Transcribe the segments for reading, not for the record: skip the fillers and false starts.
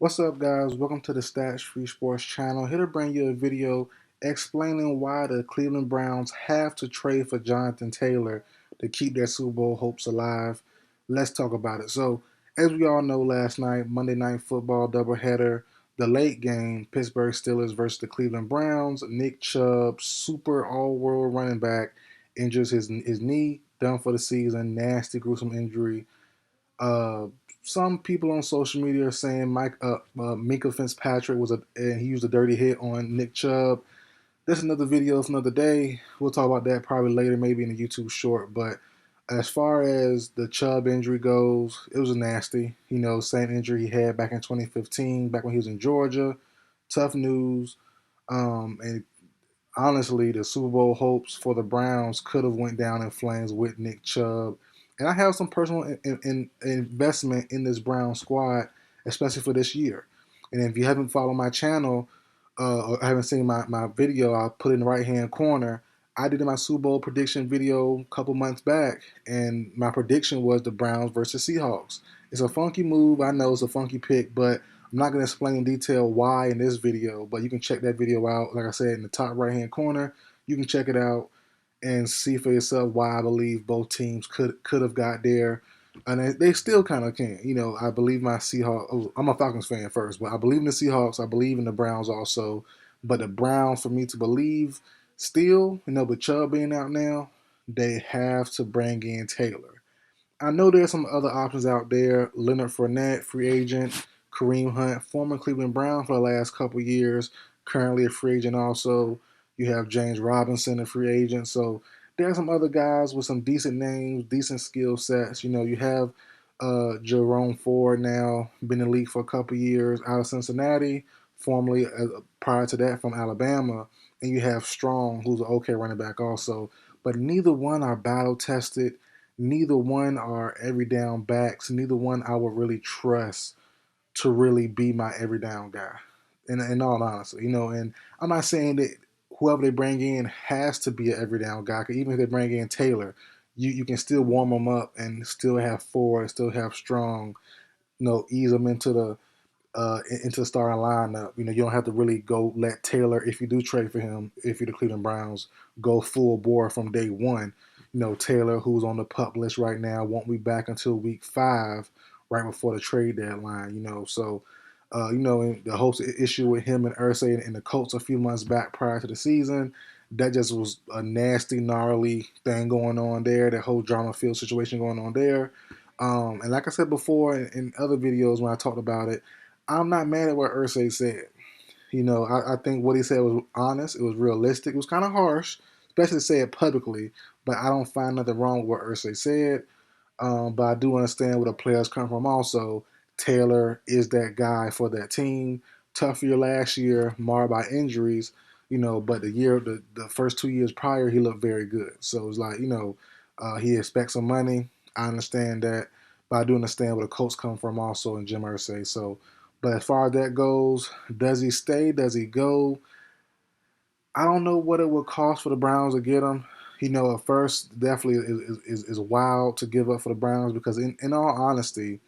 What's up, guys? Welcome to the Stats Free Sports channel. Here to bring you a video explaining why the Cleveland Browns have to trade for Jonathan Taylor to keep their Super Bowl hopes alive. Let's talk about it. So, as we all know, last night, Monday Night Football doubleheader, the late game, Pittsburgh Steelers versus the Cleveland Browns. Nick Chubb, super all-world running back, injures his knee, done for the season. Nasty, gruesome injury. Uh, some people on social media are saying Minka Fitzpatrick and he used a dirty hit on Nick Chubb. That's another video for another day. We'll talk about that probably later, maybe in a YouTube short. But as far as the Chubb injury goes, it was nasty. Same injury he had back in 2015, back when he was in Georgia. Tough news. And honestly, the Super Bowl hopes for the Browns could have went down in flames with Nick Chubb. And I have some personal investment in this Brown squad, especially for this year. And if you haven't followed my channel or haven't seen my video, I'll put it in the right-hand corner. I did my Super Bowl prediction video a couple months back, and my prediction was the Browns versus Seahawks. It's a funky move. I know it's a funky pick, but I'm not going to explain in detail why in this video, but you can check that video out. Like I said, in the top right-hand corner, you can check it out and see for yourself why I believe both teams could have got there. And they still kind of can. I believe my Seahawks. I'm a Falcons fan first, but I believe in the Seahawks. I believe in the Browns also. But the Browns, for me to believe still, with Chubb being out now, they have to bring in Taylor. I know there's some other options out there. Leonard Fournette, free agent. Kareem Hunt, former Cleveland Brown for the last couple years, currently a free agent also. You have James Robinson, a free agent. So there's some other guys with some decent names, decent skill sets. You have Jerome Ford now, been in the league for a couple years out of Cincinnati, formerly prior to that from Alabama. And you have Strong, who's an okay running back also. But neither one are battle tested. Neither one are every down backs. Neither one I would really trust to really be my every down guy. In all honesty, and I'm not saying that whoever they bring in has to be an every down guy. Cause even if they bring in Taylor, you can still warm them up and still have Ford, still have Strong. Ease them into the starting lineup. You don't have to really go let Taylor, if you do trade for him, if you're the Cleveland Browns, go full bore from day one. Taylor, who's on the pup list right now, won't be back until week 5, right before the trade deadline. So and the whole issue with him and Irsay and the Colts a few months back prior to the season, that just was a nasty, gnarly thing going on there. That whole drama field situation going on there. And like I said before in other videos when I talked about it, I'm not mad at what Irsay said. I think what he said was honest. It was realistic. It was kind of harsh, especially to say it publicly. But I don't find nothing wrong with what Irsay said. But I do understand where the players come from also. Taylor is that guy for that team. Tough year last year, marred by injuries. But the first 2 years prior, he looked very good. So it's like, he expects some money. I understand that. But I do understand where the Colts come from also and Jim Irsay. So, but as far as that goes, does he stay? Does he go? I don't know what it would cost for the Browns to get him. At first, definitely is wild to give up for the Browns because, in all honesty,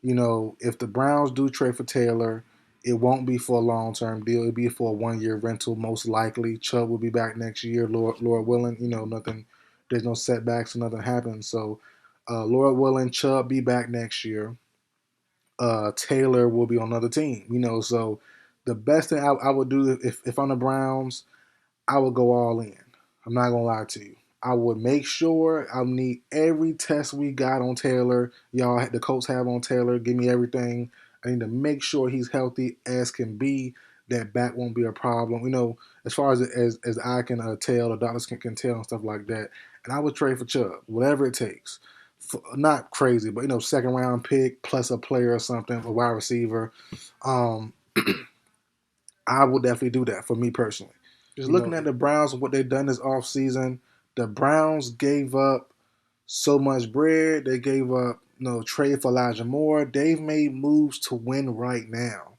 if the Browns do trade for Taylor, it won't be for a long-term deal. It'll be for a 1-year rental, most likely. Chubb will be back next year, Lord willing. Nothing. There's no setbacks, nothing happens. So, Lord willing, Chubb be back next year. Taylor will be on another team. So the best thing I would do if I'm the Browns, I would go all in. I'm not gonna lie to you. I would make sure I need every test we got on Taylor. Y'all, the Colts have on Taylor. Give me everything. I need to make sure he's healthy as can be. That back won't be a problem. As far as I can tell, the doctors can tell and stuff like that. And I would trade for Chubb, whatever it takes. Not crazy, but second round pick plus a player or something, a wide receiver. Um, I would definitely do that for me personally. Just looking at the Browns and what they've done this offseason, the Browns gave up so much bread. They gave up, trade for Elijah Moore. They've made moves to win right now.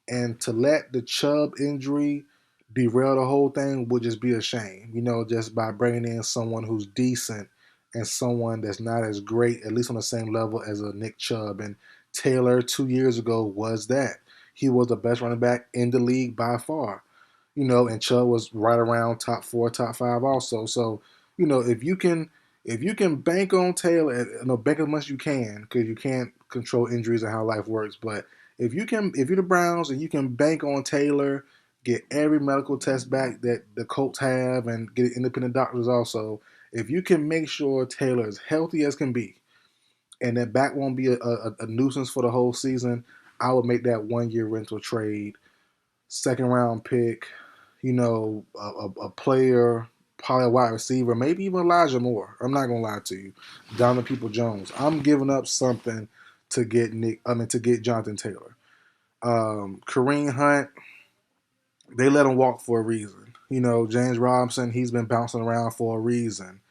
And to let the Chubb injury derail the whole thing would just be a shame, just by bringing in someone who's decent and someone that's not as great, at least on the same level as a Nick Chubb. And Taylor 2 years ago was that. he was the best running back in the league by far. And Chubb was right around top four, top five also. So, if you can bank on Taylor, bank as much as you can because you can't control injuries and how life works. But if you're the Browns and you can bank on Taylor, get every medical test back that the Colts have, and get independent doctors also. If you can make sure Taylor is healthy as can be, and that back won't be a nuisance for the whole season, I would make that 1 year rental trade, second round pick, a player, probably a wide receiver, maybe even Elijah Moore. I'm not gonna lie to you, Donovan People Jones. I'm giving up something to get to get Jonathan Taylor. Kareem Hunt, they let him walk for a reason. James Robinson, he's been bouncing around for a reason.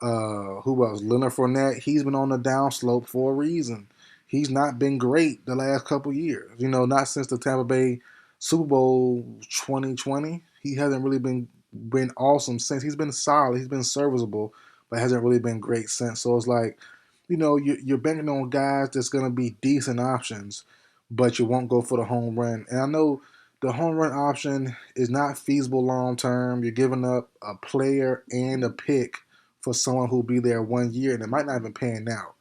Who else? Leonard Fournette. He's been on the downslope for a reason. He's not been great the last couple years. Not since the Tampa Bay Super Bowl 2020. He hasn't really been awesome since. He's been solid. He's been serviceable, but hasn't really been great since. So it's like, you're banking on guys that's gonna be decent options, but you won't go for the home run. And I know the home run option is not feasible long term. You're giving up a player and a pick for someone who'll be there 1 year, and it might not even pan out.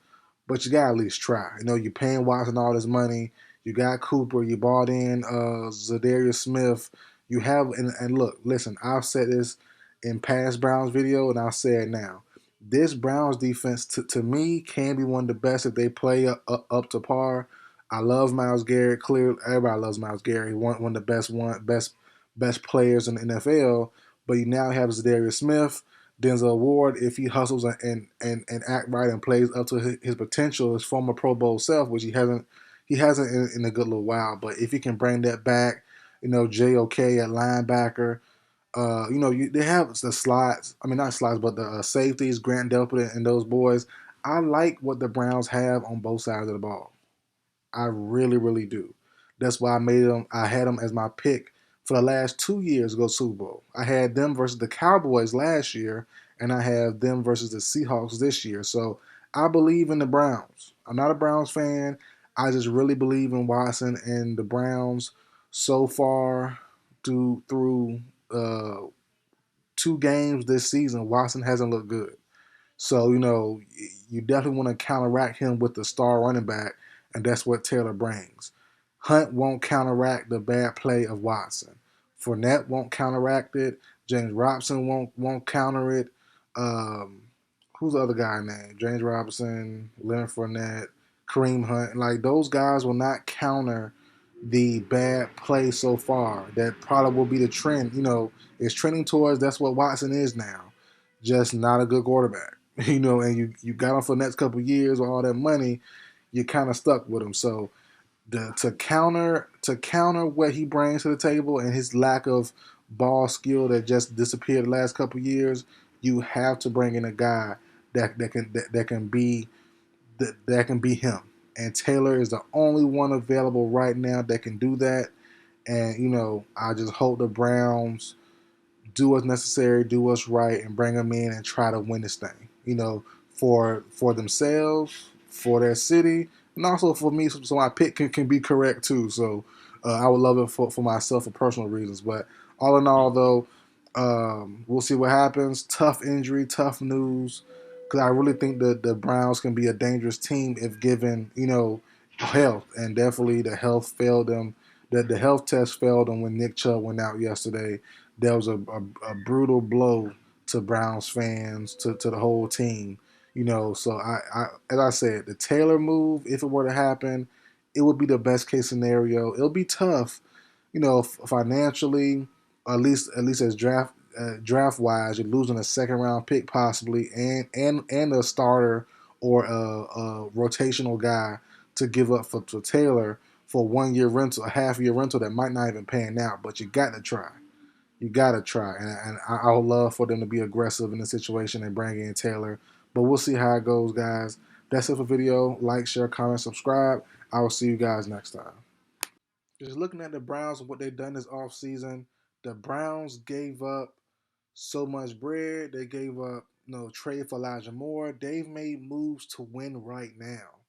But you gotta at least try. You're paying Watson all this money. You got Cooper. You bought in Zadarius Smith. You have and look, listen. I've said this in past Browns video, and I'll say it now. This Browns defense, to me, can be one of the best if they play up to par. I love Myles Garrett. Clearly, everybody loves Myles Garrett. He's one of the best players in the NFL. But you now have Zadarius Smith. Denzel Ward, if he hustles and act right and plays up to his potential, his former Pro Bowl self, which he hasn't in a good little while. But if he can bring that back, JOK at linebacker, they have the slots. I mean, not slots, but the safeties, Grant Delpit and those boys. I like what the Browns have on both sides of the ball. I really, really do. That's why I had them as my pick for the last 2 years to go Super Bowl. I had them versus the Cowboys last year, and I have them versus the Seahawks this year. So I believe in the Browns. I'm not a Browns fan. I just really believe in Watson and the Browns so far through 2 games this season. Watson hasn't looked good. So, you definitely want to counteract him with the star running back, and that's what Taylor brings. Hunt won't counteract the bad play of Watson. Fournette won't counteract it. James Robinson won't counter it. Um, who's the other guy named? James Robinson, Leonard Fournette, Kareem Hunt. Like, those guys will not counter the bad play so far. That probably will be the trend. It's trending towards that's what Watson is now. Just not a good quarterback. And you got him for the next couple of years with all that money, you're kind of stuck with him. So to counter what he brings to the table and his lack of ball skill that just disappeared the last couple of years, you have to bring in a guy that can be him. And Taylor is the only one available right now that can do that. And I just hope the Browns do what's necessary, do what's right, and bring them in and try to win this thing. For themselves, for their city, and also for me, so my pick can be correct too. So I would love it for myself for personal reasons. But all in all, though, we'll see what happens. Tough injury, tough news. Because I really think that the Browns can be a dangerous team if given, health. And definitely the health failed them. The health test failed them when Nick Chubb went out yesterday. That was a brutal blow to Browns fans, to the whole team. So as I said, the Taylor move, if it were to happen, it would be the best case scenario. It'll be tough, financially, at least as draft wise. You're losing a second round pick possibly, and a starter or a rotational guy to give up for Taylor for 1 year rental, a half year rental that might not even pan out. But you got to try. You gotta try, and I would love for them to be aggressive in the situation and bring in Taylor. But we'll see how it goes, guys. That's it for video. Like, share, comment, subscribe. I will see you guys next time. Just looking at the Browns and what they've done this offseason, the Browns gave up so much bread. They gave up trade for Elijah Moore. They've made moves to win right now,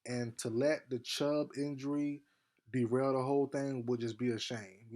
and to let the Chubb injury derail the whole thing would just be a shame.